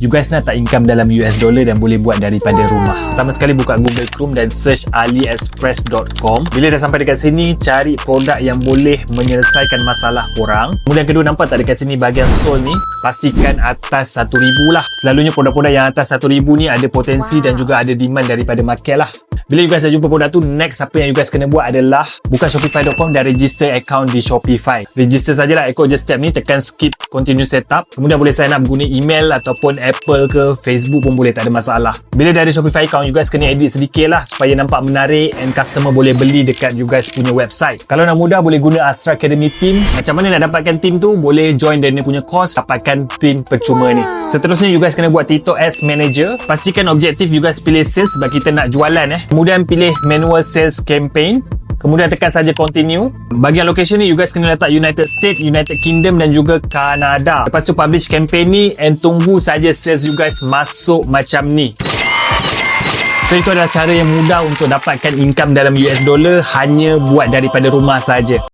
you guys nak tak income dalam US dollar dan boleh buat daripada rumah. Pertama sekali buka Google Chrome dan search aliexpress.com. Bila dah sampai dekat sini, cari produk yang boleh menyelesaikan masalah korang. Kemudian kedua, nampak tak dekat sini bahagian sole ni, pastikan atas 1,000 lah. Selalunya produk-produk yang atas 1,000 ni ada potensi dan juga ada demand daripada market lah. Bila you guys dah jumpa produk tu, next apa yang you guys kena buat adalah buka shopify.com dan register account di Shopify. Register sajalah, ikut je step ni, tekan skip continue setup. Kemudian boleh sign up guna email ataupun Apple ke Facebook pun boleh, tak ada masalah. Bila dah ada Shopify account, you guys kena edit sedikit lah supaya nampak menarik and customer boleh beli dekat you guys punya website. Kalau nak mudah, boleh guna Astra Academy Team. Macam mana nak dapatkan team tu? Boleh join dan dia punya course, dapatkan team percuma ni. Seterusnya, you guys kena buat TikTok Ads Manager. Pastikan objektif you guys pilih sales sebab kita nak jualan Kemudian pilih manual sales campaign. Kemudian tekan saja continue. Bahagian location ni you guys kena letak United States, United Kingdom dan juga Kanada. Lepas tu publish campaign ni and tunggu saja sales you guys masuk macam ni. So itu adalah cara yang mudah untuk dapatkan income dalam US dollar hanya buat daripada rumah saja.